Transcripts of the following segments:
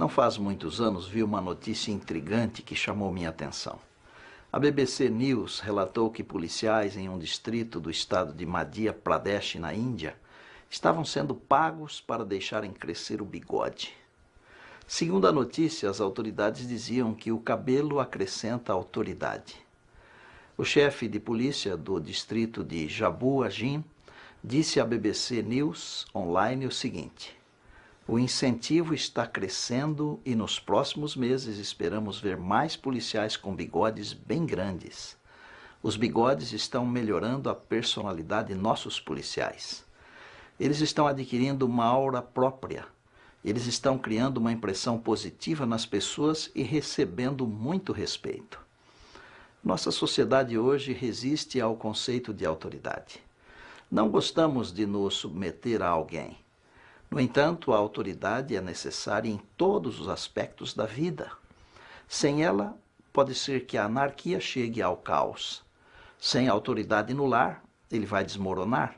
Não faz muitos anos vi uma notícia intrigante que chamou minha atenção. A BBC News relatou que policiais em um distrito do estado de Madhya Pradesh, na Índia, estavam sendo pagos para deixarem crescer o bigode. Segundo a notícia, as autoridades diziam que o cabelo acrescenta autoridade. O chefe de polícia do distrito de Jammu Ajin disse à BBC News Online o seguinte: o incentivo está crescendo e nos próximos meses esperamos ver mais policiais com bigodes bem grandes. Os bigodes estão melhorando a personalidade de nossos policiais. Eles estão adquirindo uma aura própria. Eles estão criando uma impressão positiva nas pessoas e recebendo muito respeito. Nossa sociedade hoje resiste ao conceito de autoridade. Não gostamos de nos submeter a alguém. No entanto, a autoridade é necessária em todos os aspectos da vida. Sem ela, pode ser que a anarquia chegue ao caos. Sem autoridade no lar, ele vai desmoronar.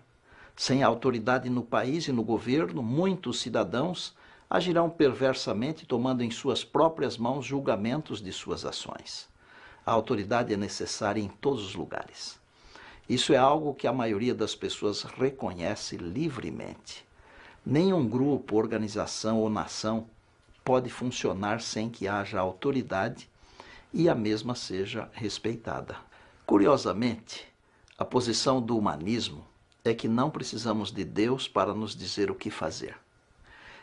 Sem autoridade no país e no governo, muitos cidadãos agirão perversamente, tomando em suas próprias mãos julgamentos de suas ações. A autoridade é necessária em todos os lugares. Isso é algo que a maioria das pessoas reconhece livremente. Nenhum grupo, organização ou nação pode funcionar sem que haja autoridade e a mesma seja respeitada. Curiosamente, a posição do humanismo é que não precisamos de Deus para nos dizer o que fazer.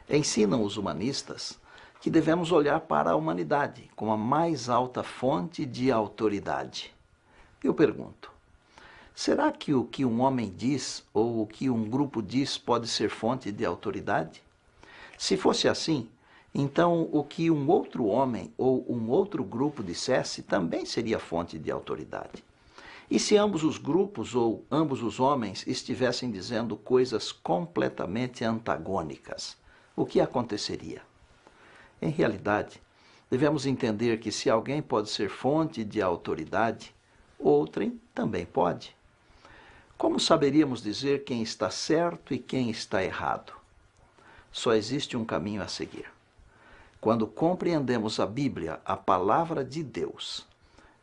Ensinam os humanistas que devemos olhar para a humanidade como a mais alta fonte de autoridade. Eu pergunto, será que o que um homem diz ou o que um grupo diz pode ser fonte de autoridade? Se fosse assim, então o que um outro homem ou um outro grupo dissesse também seria fonte de autoridade. E se ambos os grupos ou ambos os homens estivessem dizendo coisas completamente antagônicas, o que aconteceria? Em realidade, devemos entender que se alguém pode ser fonte de autoridade, outrem também pode. Como saberíamos dizer quem está certo e quem está errado? Só existe um caminho a seguir. Quando compreendemos a Bíblia, a palavra de Deus,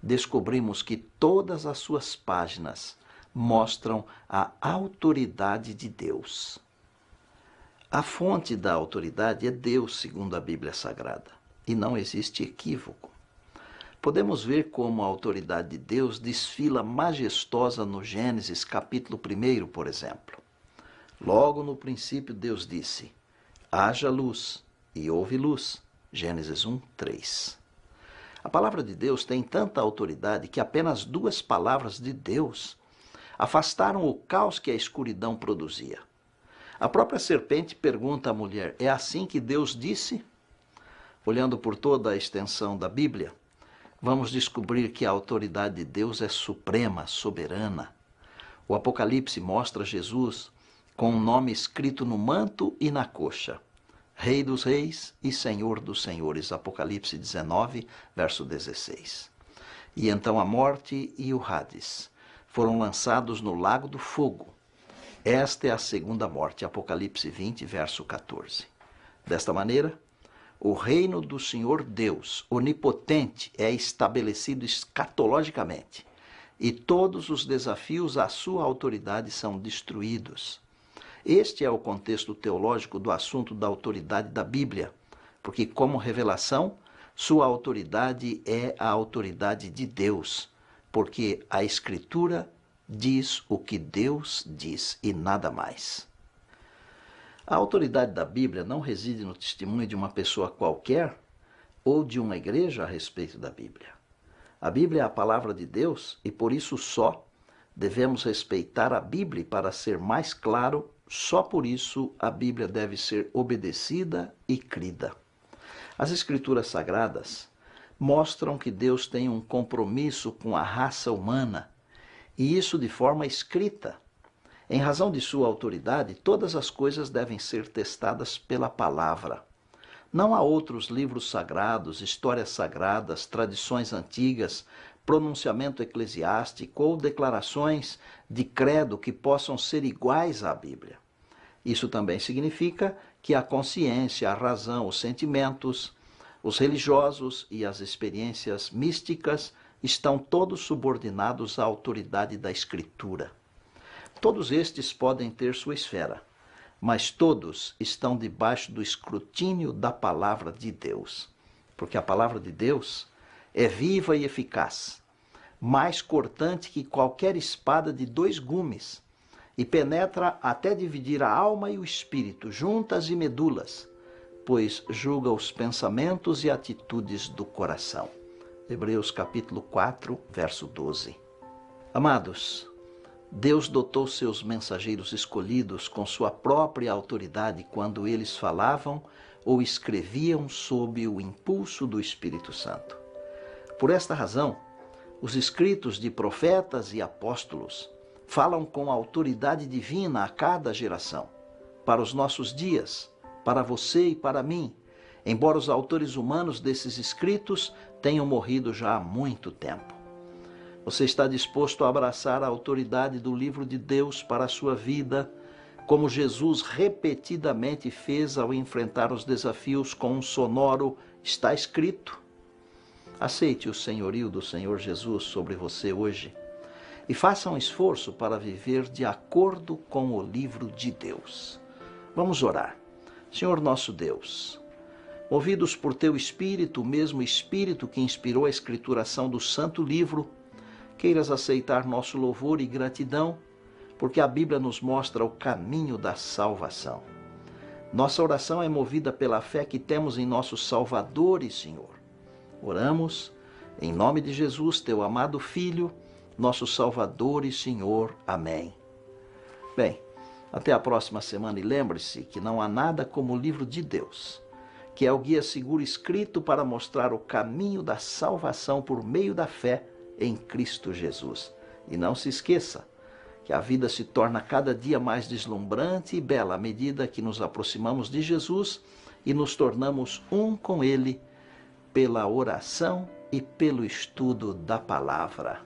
descobrimos que todas as suas páginas mostram a autoridade de Deus. A fonte da autoridade é Deus, segundo a Bíblia Sagrada, e não existe equívoco. Podemos ver como a autoridade de Deus desfila majestosa no Gênesis capítulo 1, por exemplo. Logo no princípio Deus disse: haja luz, e houve luz. Gênesis 1, 3. A palavra de Deus tem tanta autoridade que apenas 2 palavras de Deus afastaram o caos que a escuridão produzia. A própria serpente pergunta à mulher: é assim que Deus disse? Olhando por toda a extensão da Bíblia, vamos descobrir que a autoridade de Deus é suprema, soberana. O Apocalipse mostra Jesus com um nome escrito no manto e na coxa: Rei dos Reis e Senhor dos Senhores. Apocalipse 19, verso 16. E então a morte e o Hades foram lançados no lago do fogo. Esta é a segunda morte, Apocalipse 20, verso 14. Desta maneira, o reino do Senhor Deus, onipotente, é estabelecido escatologicamente, e todos os desafios à sua autoridade são destruídos. Este é o contexto teológico do assunto da autoridade da Bíblia, porque, como revelação, sua autoridade é a autoridade de Deus, porque a Escritura diz o que Deus diz e nada mais. A autoridade da Bíblia não reside no testemunho de uma pessoa qualquer ou de uma igreja a respeito da Bíblia. A Bíblia é a palavra de Deus e por isso só devemos respeitar a Bíblia. Para ser mais claro, só por isso a Bíblia deve ser obedecida e crida. As Escrituras Sagradas mostram que Deus tem um compromisso com a raça humana, e isso de forma escrita. Em razão de sua autoridade, todas as coisas devem ser testadas pela palavra. Não há outros livros sagrados, histórias sagradas, tradições antigas, pronunciamento eclesiástico ou declarações de credo que possam ser iguais à Bíblia. Isso também significa que a consciência, a razão, os sentimentos, Os religiosos e as experiências místicas estão todos subordinados à autoridade da Escritura. Todos estes podem ter sua esfera, mas todos estão debaixo do escrutínio da palavra de Deus. Porque a palavra de Deus é viva e eficaz, mais cortante que qualquer espada de 2 gumes, e penetra até dividir a alma e o espírito, juntas e medulas, pois julga os pensamentos e atitudes do coração. Hebreus capítulo 4, verso 12. Amados, Deus dotou seus mensageiros escolhidos com sua própria autoridade quando eles falavam ou escreviam sob o impulso do Espírito Santo. Por esta razão, os escritos de profetas e apóstolos falam com autoridade divina a cada geração, para os nossos dias, para você e para mim, embora os autores humanos desses escritos tenham morrido já há muito tempo. Você está disposto a abraçar a autoridade do livro de Deus para a sua vida, como Jesus repetidamente fez ao enfrentar os desafios com um sonoro "está escrito"? Aceite o senhorio do Senhor Jesus sobre você hoje e faça um esforço para viver de acordo com o livro de Deus. Vamos orar. Senhor nosso Deus, movidos por teu Espírito, o mesmo Espírito que inspirou a escrituração do Santo Livro, queiras aceitar nosso louvor e gratidão, porque a Bíblia nos mostra o caminho da salvação. Nossa oração é movida pela fé que temos em nosso Salvador e Senhor. Oramos em nome de Jesus, teu amado Filho, nosso Salvador e Senhor. Amém. Bem, até a próxima semana e lembre-se que não há nada como o livro de Deus, que é o guia seguro escrito para mostrar o caminho da salvação por meio da fé em Cristo Jesus. E não se esqueça que a vida se torna cada dia mais deslumbrante e bela à medida que nos aproximamos de Jesus e nos tornamos um com Ele pela oração e pelo estudo da palavra.